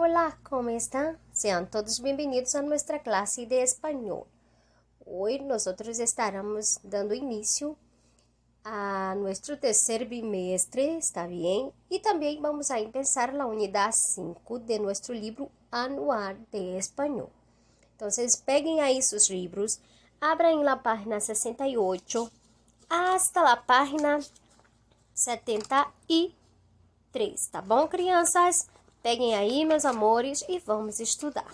Hola, ¿cómo están? Sean todos bienvenidos a nuestra clase de español. Hoy nosotros estaremos dando inicio a nuestro tercer bimestre, ¿está bien? Y también vamos a empezar la unidad 5 de nuestro libro anual de español. Entonces, peguen ahí sus libros, abran la página 68 hasta la página 73, tá bom, crianças? Peguem aí, meus amores, e vamos estudar.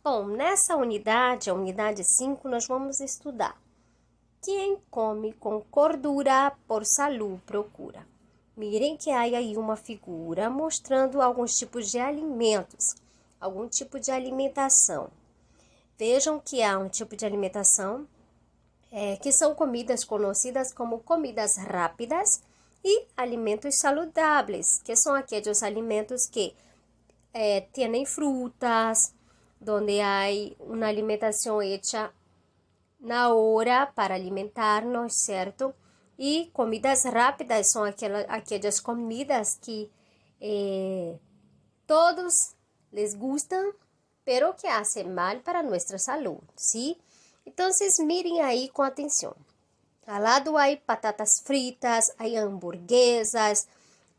Bom, nessa unidade, a unidade 5, nós vamos estudar. Quem come com cordura por saúde procura. Mirem que há aí uma figura mostrando alguns tipos de alimentos, algum tipo de alimentação. Vejam que há um tipo de alimentação que são comidas conhecidas como comidas rápidas e alimentos saludáveis, que são aqueles alimentos que têm frutas, onde há uma alimentação hecha na hora para alimentar-nos, certo? E comidas rápidas são aquelas comidas que todos les gustam, pero que hacen mal para nuestra saúde, ¿sí? Entonces, miren aí com atenção. Al lado há patatas fritas, há hamburguesas,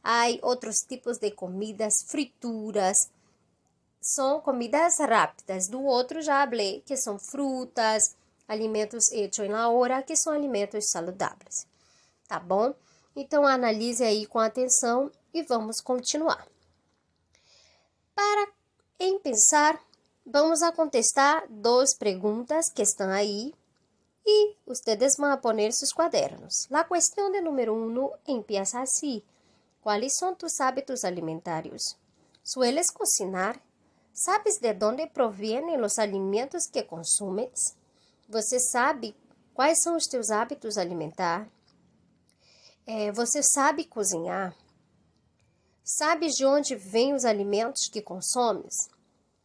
há outros tipos de comidas, frituras. São comidas rápidas. Do outro já falei que são frutas, alimentos hechos na hora, que são alimentos saludáveis. Tá bom? Então, analise aí com atenção e vamos continuar. Para pensar, vamos a contestar duas perguntas que estão aí e ustedes vão a poner seus quadernos. La questão de número 1 empieza assim. ¿Cuáles são tus hábitos alimentarios? ¿Sueles cocinar? ¿Sabes de onde provienen os alimentos que consumes? Você sabe quais são os teus hábitos alimentares? Você sabe cozinhar? Sabes de onde vêm os alimentos que consumes?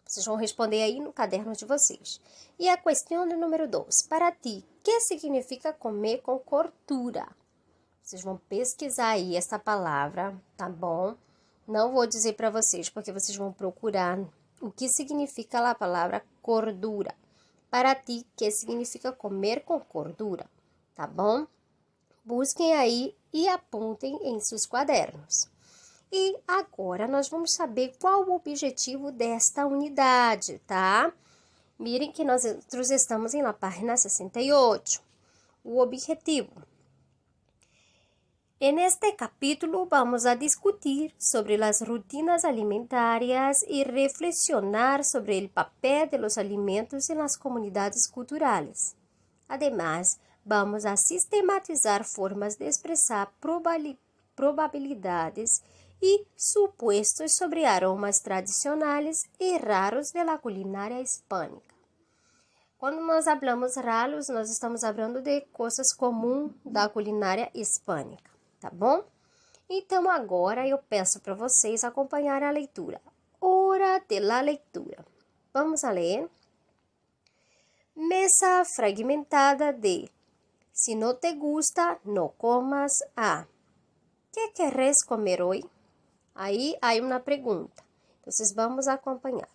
Vocês vão responder aí no caderno de vocês. E a questão de número 2. Para ti, o que significa comer com cordura? Vocês vão pesquisar aí essa palavra, tá bom? Não vou dizer para vocês, porque vocês vão procurar o que significa a palavra cordura. Para ti, o que significa comer com cordura, tá bom? Busquem aí e apontem em seus quadernos. E agora nós vamos saber qual o objetivo desta unidade, tá? Mirem que nós estamos na página 68. O objetivo. En este capítulo vamos a discutir sobre las rutinas alimentarias y reflexionar sobre el papel de los alimentos en las comunidades culturales. Además, vamos a sistematizar formas de expresar probabilidades y supuestos sobre aromas tradicionales y raros de la culinária hispânica. Quando nós falamos raros, nós estamos falando de coisas comuns da culinária hispânica. Tá bom? Então, agora eu peço para vocês acompanharem a leitura. Hora de la leitura. Vamos a ler. Mesa fragmentada de Si no te gusta, no comas a. ¿Qué querés comer hoy? Aí há uma pergunta. Então, vamos acompanhar.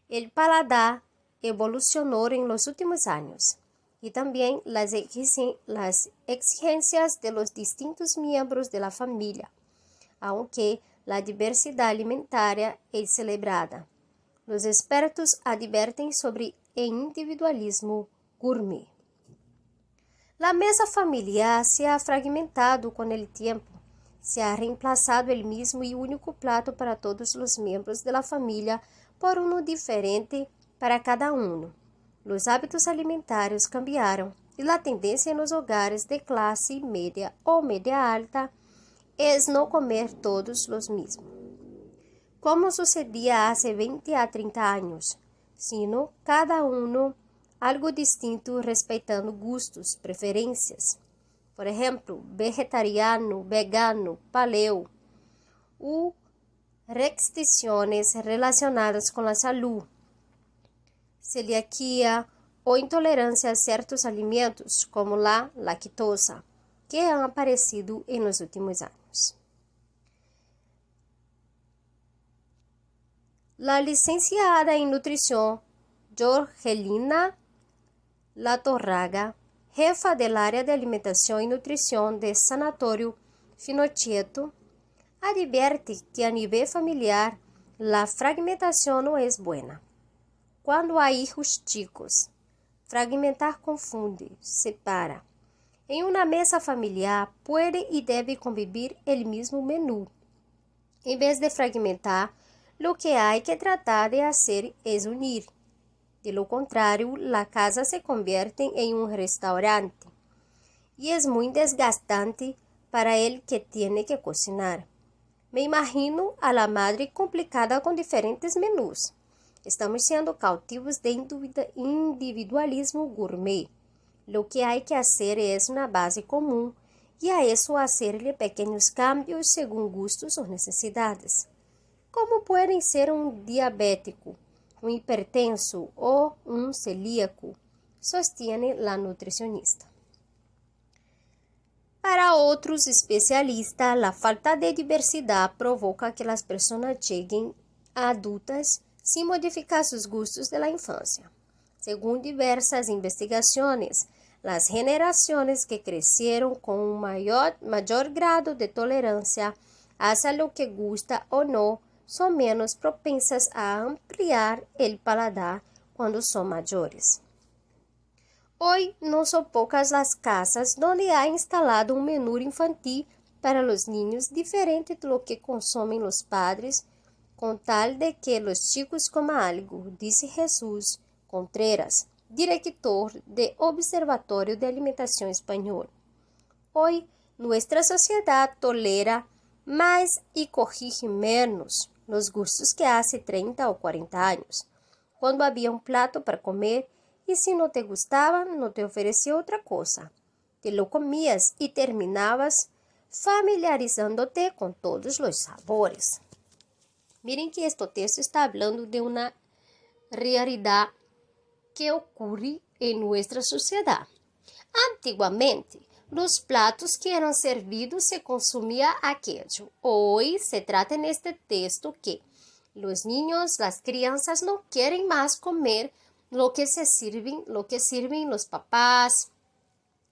El paladar evolucionó en los últimos años. Y también las exigencias de los distintos miembros de la familia, aunque la diversidad alimentaria es celebrada. Los expertos advierten sobre el individualismo gourmet. La mesa familiar se ha fragmentado con el tiempo. Se ha reemplazado el mismo y único plato para todos los miembros de la familia por uno diferente para cada uno. Los hábitos alimentarios cambiaron y la tendencia en los hogares de clase media o media alta es no comer todos los mismos, como sucedía hace 20 a 30 años, sino cada uno algo distinto respetando gustos, preferencias. Por ejemplo, vegetariano, vegano, paleo, o restricciones relacionadas con la salud, celiaquia ou intolerância a certos alimentos, como a lactosa, que han aparecido nos últimos anos. La licenciada en nutrición Jorgelina Latorraga, jefa del área de alimentación y nutrición del Sanatorio Finocheto, advierte que a nivel familiar la fragmentación no es buena. Cuando hay hijos chicos, fragmentar confunde, separa. En una mesa familiar puede y debe convivir el mismo menú. En vez de fragmentar, lo que hay que tratar de hacer es unir. De lo contrario, la casa se convierte en un restaurante y es muy desgastante para el que tiene que cocinar. Me imagino a la madre complicada con diferentes menús. Estamos siendo cautivos de individualismo gourmet. Lo que hay que hacer es una base común y a eso hacerle pequeños cambios según gustos o necesidades. Como pueden ser un diabético, un hipertenso o un celíaco, sostiene la nutricionista. Para otros especialistas, la falta de diversidad provoca que las personas lleguen a adultas sin modificar sus gustos de la infancia. Según diversas investigaciones, las generaciones que crecieron con un mayor grado de tolerancia hacia lo que gusta o no son menos propensas a ampliar el paladar cuando son mayores. Hoy no son pocas las casas donde ha instalado un menú infantil para los niños diferente de lo que consumen los padres, con tal de que los chicos coman algo, dice Jesús Contreras, director de Observatorio de Alimentación Español. Hoy, nuestra sociedad tolera más y corrige menos los gustos que hace 30 o 40 años, cuando había un plato para comer y si no te gustaba, no te ofrecía otra cosa. Te lo comías y terminabas familiarizándote con todos los sabores. Miren que este texto está hablando de una realidad que ocurre en nuestra sociedad. Antiguamente, los platos que eran servidos se consumía aquello. Hoy se trata en este texto que los niños, las crianzas no quieren más comer lo que sirven los papás,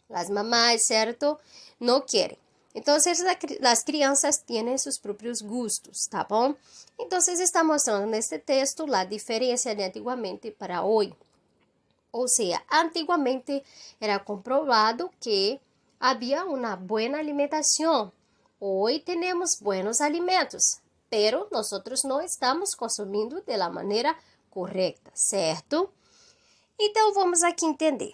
las mamás, ¿cierto? No quieren. Entonces, las crianças tienen sus propios gustos, ¿tá bom? Entonces, está mostrando en este texto la diferencia de antiguamente para hoy. O sea, antiguamente era comprobado que había una buena alimentación. Hoy tenemos buenos alimentos, pero nosotros no estamos consumindo de la manera correta, certo? Então, vamos aqui entender.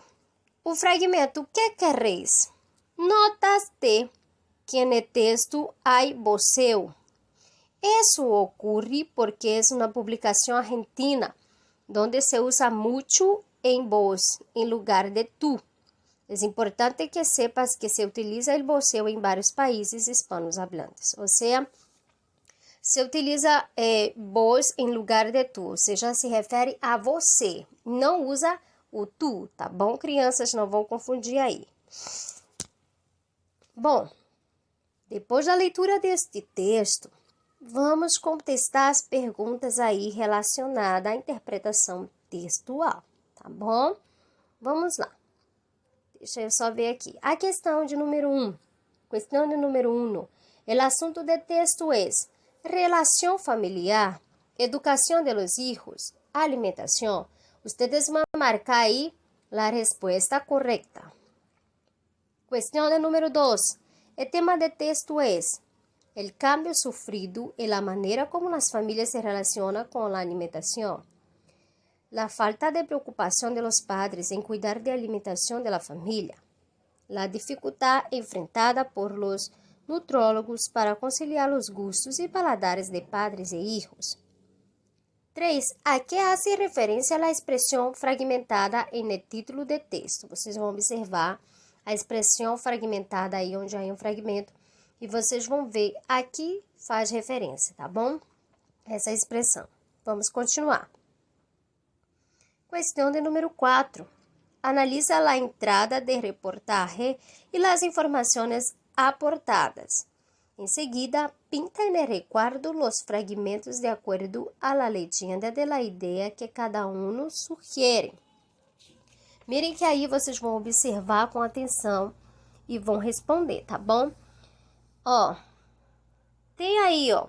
O fragmento que quereis? Notaste que en el texto hay voceo. Eso ocurre porque es una publicación argentina, donde se usa mucho en vos en lugar de tú. Es importante que sepas que se utiliza el voceo en varios países hispanohablantes. O sea, se utiliza vos em lugar de tu, ou seja, se refere a você. Não usa o tu, tá bom, crianças? Não vão confundir aí. Bom, depois da leitura deste texto, vamos contestar as perguntas aí relacionadas à interpretação textual, tá bom? Vamos lá. Deixa eu só ver aqui. A questão de número 1. Questão de número 1. El assunto de texto es relación familiar, educación de los hijos, alimentación. Ustedes van a marcar ahí la respuesta correcta. Cuestión de número 2. El tema de texto es el cambio sufrido en la manera como las familias se relacionan con la alimentación. La falta de preocupación de los padres en cuidar de la alimentación de la familia. La dificultad enfrentada por los nutrólogos para conciliar los gustos y paladares de padres e hijos. 3. A que hace referência a expressão fragmentada en el título de texto? Vocês vão observar a expressão fragmentada aí onde há um fragmento e vocês vão ver aqui faz referência, tá bom? Essa expressão. Vamos continuar. Questão de número 4. Analisa a entrada de reportaje e as informações aportadas. Em seguida, pinta en el recuerdo los fragmentos de acuerdo a la legenda de la ideia que cada um sugiere. Mirem que aí vocês vão observar com atenção e vão responder, tá bom? Ó, tem aí, ó,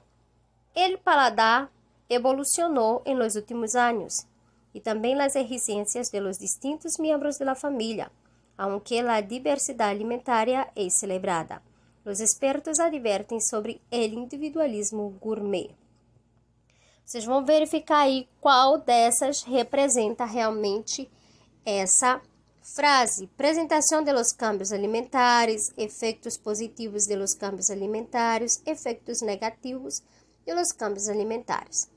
el paladar evolucionou em los últimos anos e também las exigências de los distintos miembros de la familia, aunque la diversidade alimentaria é celebrada. Os expertos advertem sobre el individualismo gourmet. Vocês vão verificar aí qual dessas representa realmente essa frase. Apresentação de los cambios alimentares, efeitos positivos de los cambios alimentares, efeitos negativos de los cambios alimentares,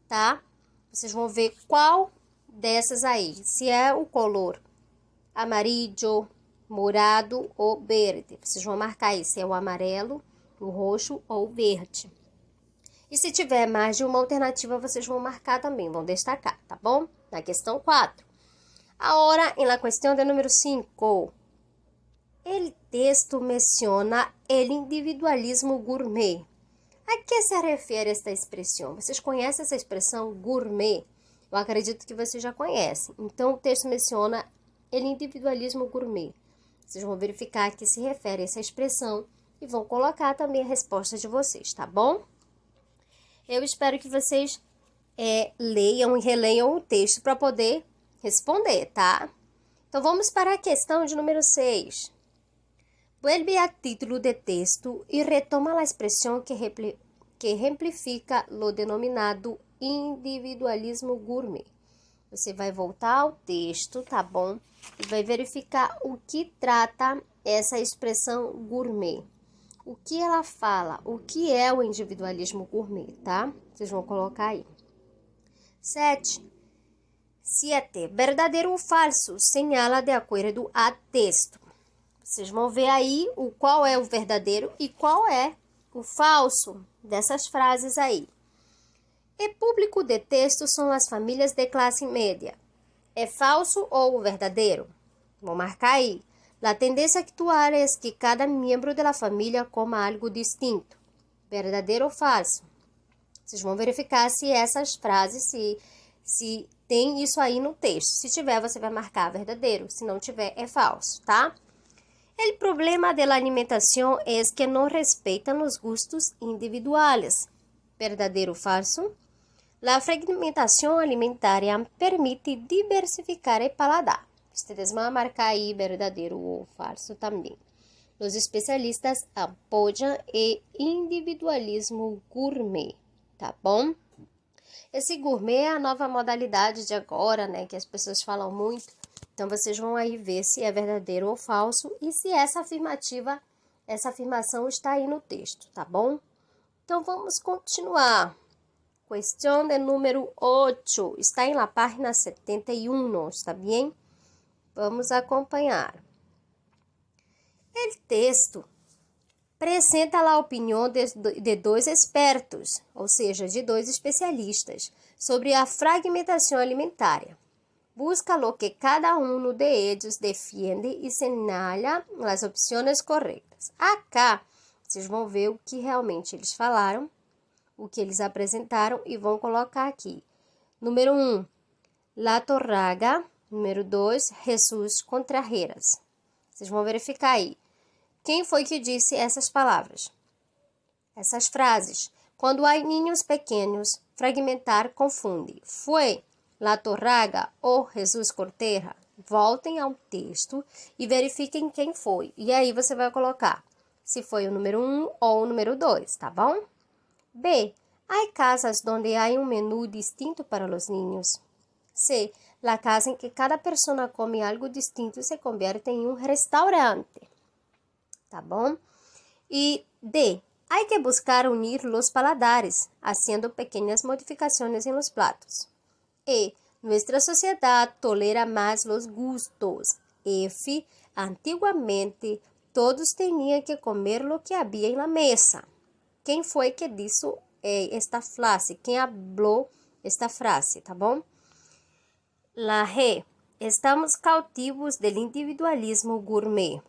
tá? Vocês vão ver qual dessas aí, se é o color amarillo, morado ou verde. Vocês vão marcar aí se é o amarelo, o roxo ou o verde. E se tiver mais de uma alternativa, vocês vão marcar também, vão destacar, tá bom? Na questão 4. Agora, em la questão de número 5, el texto menciona el individualismo gourmet. A que se refere esta expressão? Vocês conhecem essa expressão gourmet? Eu acredito que vocês já conhecem. Então, o texto menciona el individualismo gourmet. Vocês vão verificar a que se refere essa expressão e vão colocar também a resposta de vocês, tá bom? Eu espero que vocês leiam e releiam o texto para poder responder, tá? Então, vamos para a questão de número 6. Vuelve a título de texto e retoma a expressão que exemplifica lo denominado individualismo gourmet. Você vai voltar ao texto, tá bom? E vai verificar o que trata essa expressão gourmet. O que ela fala? O que é o individualismo gourmet, tá? Vocês vão colocar aí. 7. Verdadeiro ou falso? Señala de acordo a texto. Vocês vão ver aí qual é o verdadeiro e qual é o falso dessas frases aí. O público de texto são as famílias de classe média. É falso ou verdadeiro? Vou marcar aí. A tendência atual é que cada membro da família coma algo distinto. Verdadeiro ou falso? Vocês vão verificar se essas frases, se tem isso aí no texto. Se tiver, você vai marcar verdadeiro. Se não tiver, é falso, tá? O problema da alimentação é que não respeitam os gostos individuais. Verdadeiro ou falso? A fragmentação alimentar permite diversificar o paladar. Vocês vão marcar aí verdadeiro ou falso também. Os especialistas apoiam o individualismo gourmet, tá bom? Esse gourmet é a nova modalidade de agora, né, que as pessoas falam muito. Então, vocês vão aí ver se é verdadeiro ou falso e se essa afirmação está aí no texto, tá bom? Então, vamos continuar. Questão de número 8. Está em la página 71, está bem? Vamos acompanhar. O texto apresenta a opinião de dois expertos, ou seja, de dois especialistas, sobre a fragmentação alimentar. Busca lo que cada um de eles defende e señala as opções corretas. Acá, vocês vão ver o que realmente eles falaram, o que eles apresentaram e vão colocar aqui. Número 1, La Torraga. Número 2, Jesus Contreras. Vocês vão verificar aí. Quem foi que disse essas palavras? Essas frases. Quando há ninhos pequenos, fragmentar confunde. Foi La Torraga ou Jesus Cortera? Voltem ao texto e verifiquem quem foi. E aí você vai colocar se foi o número 1 ou o número 2, tá bom? B. Há casas onde há um menu distinto para os niños. C. La casa em que cada pessoa come algo distinto se convierte em um restaurante. Tá bom? E D. Há que buscar unir los paladares, haciendo pequeñas modificaciones en los platos. E. Nuestra sociedad tolera más los gustos. F. Antiguamente, todos tinham que comer lo que havia en la mesa. Quem foi que disse esta frase? Quem falou esta frase, tá bom? La G. Estamos cautivos del individualismo gourmet.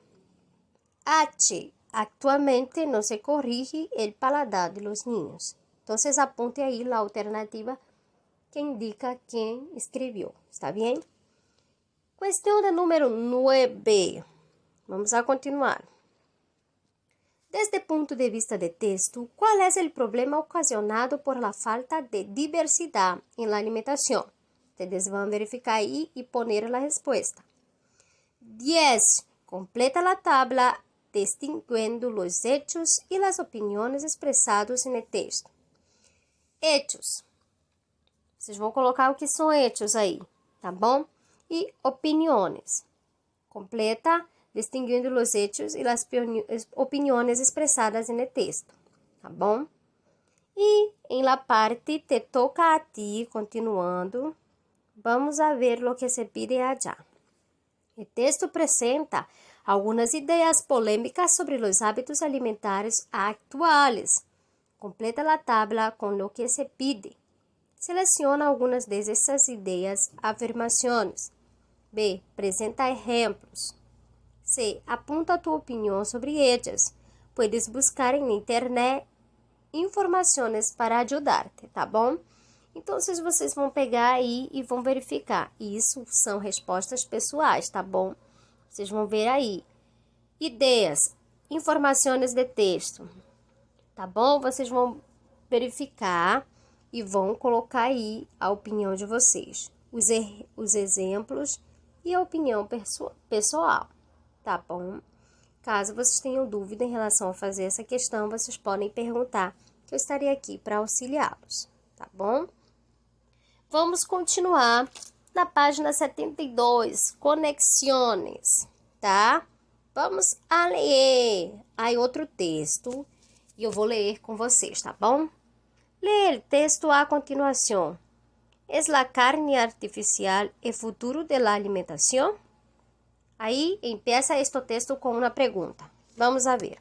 H. actualmente no se corrige el paladar de los niños. Entonces apunte ahí la alternativa que indica quién escribió. ¿Está bien? Cuestión de número 9. Vamos a continuar. Desde el punto de vista de texto, ¿cuál es el problema ocasionado por la falta de diversidad en la alimentación? Ustedes van a verificar ahí y poner la respuesta. 10. Completa la tabla distinguiendo los hechos y las opiniones expresados en el texto. Hechos. Vocês vão colocar o que são hechos aí, tá bom? E opiniões. Completa distinguindo os hechos e as opiniões expressadas no texto, tá bom? E em la parte te toca a ti, continuando, vamos a ver lo que se pide allá. O texto apresenta algumas ideias polêmicas sobre os hábitos alimentares atuais. Completa a tabla com lo que se pide. Seleciona algumas dessas ideias, afirmações. B. Apresenta exemplos. C. Apunta tua opinião sobre elas. Puedes buscar na internet informações para ajudar-te, tá bom? Então, vocês vão pegar aí e vão verificar. Isso são respostas pessoais, tá bom? Vocês vão ver aí. Ideias, informações de texto, tá bom? Vocês vão verificar e vão colocar aí a opinião de vocês. Os exemplos e a opinião pessoal, tá bom? Caso vocês tenham dúvida em relação a fazer essa questão, vocês podem perguntar, que eu estarei aqui para auxiliá-los, tá bom? Vamos continuar na página 72, conexões, tá? Vamos a ler aí outro texto e eu vou ler com vocês, tá bom? Lê o texto a continuação. ¿Es la carne artificial el futuro de la alimentación? Aí empieza este texto com uma pergunta. Vamos a ver.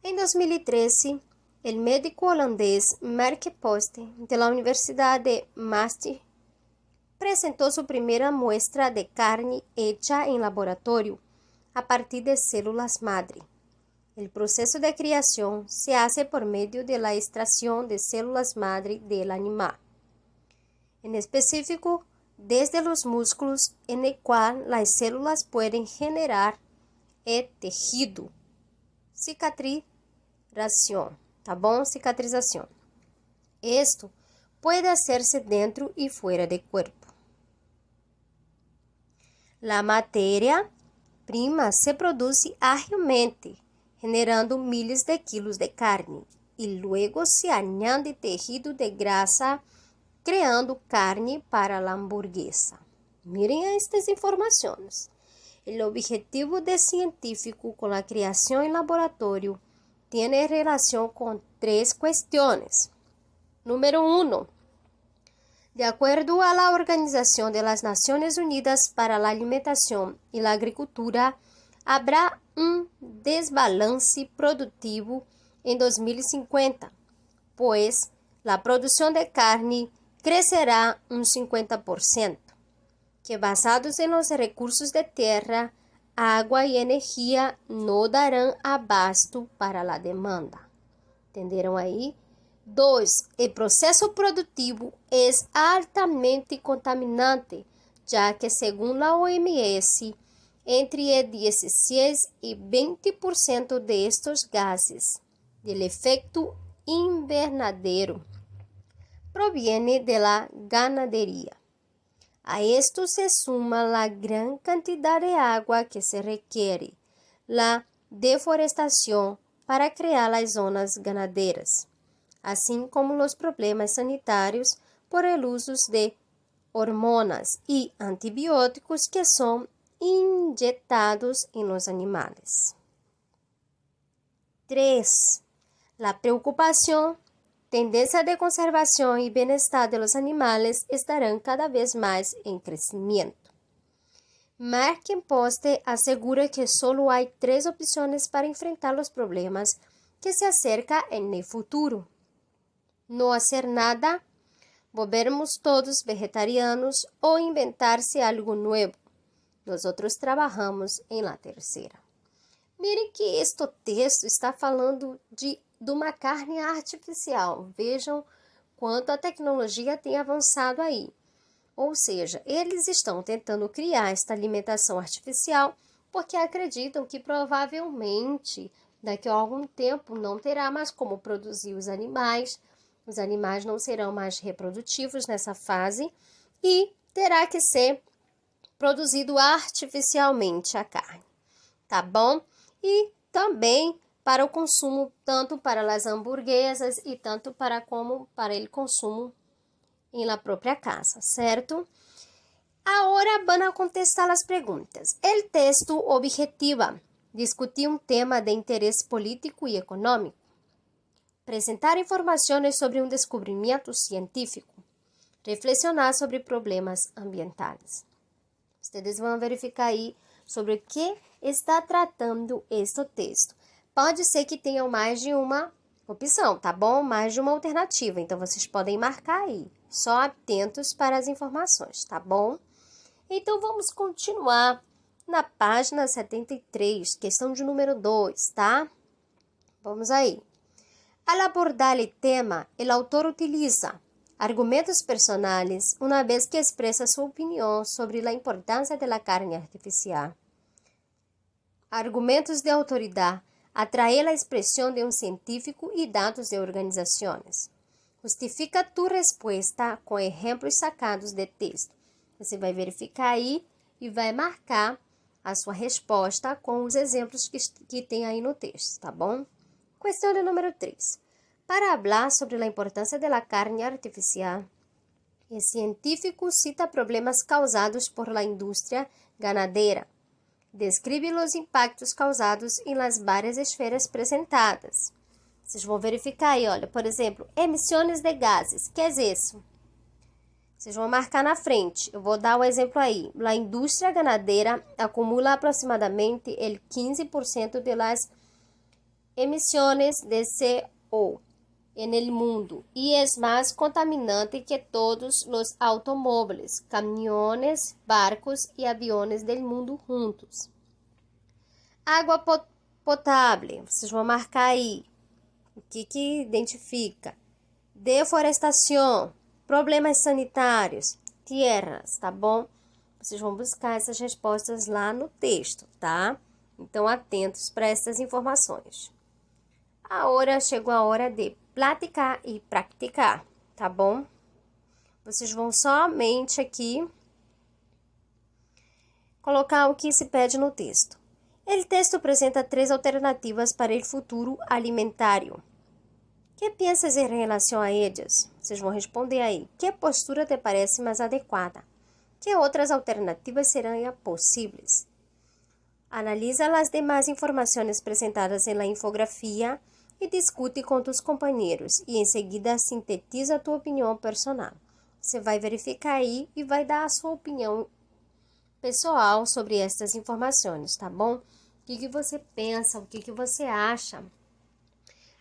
En 2013, el médico holandés Mark Post de la Universidad de Maastricht presentó su primera muestra de carne hecha en laboratorio a partir de células madre. El proceso de creación se hace por medio de la extracción de células madre del animal, en específico desde los músculos en el cual las células pueden generar el tejido. Cicatrización, ¿tá bom? Cicatrización. Esto puede hacerse dentro y fuera del cuerpo. La materia prima se produce ágilmente, generando miles de kilos de carne, y luego se añade tejido de grasa, creando carne para la hamburguesa. Miren estas informações. El objetivo del científico con la creación en laboratorio tiene relación con tres cuestiones. Número 1. De acuerdo a la Organización de las Naciones Unidas para la Alimentación y la Agricultura, habrá un desbalance productivo en 2050, pues la producción de carne crecerá un 50%, que basados en los recursos de tierra, agua y energía no darán abasto para la demanda. ¿Entenderam aí? 2. El proceso productivo es altamente contaminante, ya que según la OMS, entre el 16 y 20% de estos gases del efecto invernadero proviene de la ganadería. A esto se suma la gran cantidad de agua que se requiere, la deforestación para crear las zonas ganaderas, así como los problemas sanitarios por el uso de hormonas y antibióticos que son inyectados en los animales. 3. La preocupación, tendencia de conservación y bienestar de los animales estarán cada vez más en crecimiento. Mark Post asegura que solo hay 3 opciones para enfrentar los problemas que se acercan en el futuro: no hacer nada, volvermos todos vegetarianos o inventar-se algo novo. Nós trabalhamos em la terceira. Miren que este texto está falando de uma carne artificial. Vejam quanto a tecnologia tem avançado aí. Ou seja, eles estão tentando criar esta alimentação artificial porque acreditam que provavelmente daqui a algum tempo não terá mais como produzir os animais não serão mais reprodutivos nessa fase e terá que ser produzido artificialmente a carne, tá bom? E também para o consumo, tanto para as hamburguesas e tanto para o consumo em la própria casa, certo? Agora vão contestar as perguntas. O texto objetiva discutir um tema de interesse político e econômico, apresentar informações sobre um descobrimento científico, reflexionar sobre problemas ambientais. Vocês vão verificar aí sobre o que está tratando este texto. Pode ser que tenham mais de uma opção, tá bom? Mais de uma alternativa, então vocês podem marcar aí. Só atentos para as informações, tá bom? Então vamos continuar na página 73, questão de número 2, tá? Vamos aí. Al abordar o tema, o autor utiliza argumentos personales uma vez que expressa sua opinião sobre a importância da carne artificial. Argumentos de autoridade atrae a expressão de um científico e dados de organizações. Justifica tu resposta com exemplos sacados de texto. Você vai verificar aí e vai marcar a sua resposta com os exemplos que tem aí no texto, tá bom? Questão de número 3. Para falar sobre a importância da carne artificial, o científico cita problemas causados por la indústria ganadeira. Descreve os impactos causados em las várias esferas apresentadas. Vocês vão verificar aí, olha, por exemplo, emissões de gases. Que é isso? Vocês vão marcar na frente. Eu vou dar um exemplo aí. A indústria ganadeira acumula aproximadamente o 15% das emissões de CO no mundo e é mais contaminante que todos os automóveis, caminhões, barcos e aviões do mundo juntos. Água potável, vocês vão marcar aí o que identifica. Deforestação, problemas sanitários, terras, tá bom? Vocês vão buscar essas respostas lá no texto, tá? Então, atentos para essas informações. Agora chegou a hora de platicar e praticar, tá bom? Vocês vão somente aqui colocar o que se pede no texto. O texto apresenta 3 alternativas para o futuro alimentário. Que pensas em relação a elas? Vocês vão responder aí. Que postura te parece mais adequada? Que outras alternativas serão possíveis? Analisa as demais informações apresentadas na infografia e discute com tus companheiros e em seguida sintetiza a tua opinião personal. Você vai verificar aí e vai dar a sua opinião pessoal sobre estas informações, tá bom? O que você pensa, o que você acha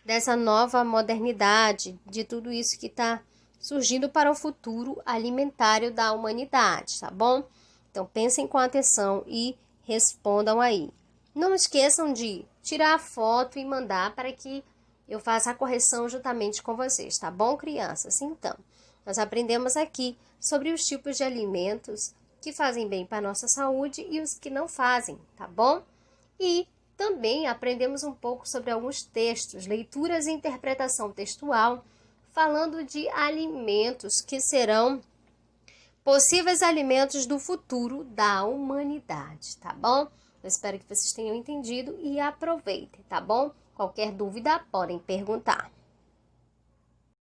dessa nova modernidade, de tudo isso que está surgindo para o futuro alimentário da humanidade, tá bom? Então pensem com atenção e respondam aí. Não esqueçam de tirar a foto e mandar para que eu faça a correção juntamente com vocês, tá bom, crianças? Então, nós aprendemos aqui sobre os tipos de alimentos que fazem bem para a nossa saúde e os que não fazem, tá bom? E também aprendemos um pouco sobre alguns textos, leituras e interpretação textual, falando de alimentos que serão possíveis alimentos do futuro da humanidade, tá bom? Eu espero que vocês tenham entendido e aproveitem, tá bom? Qualquer dúvida, podem perguntar.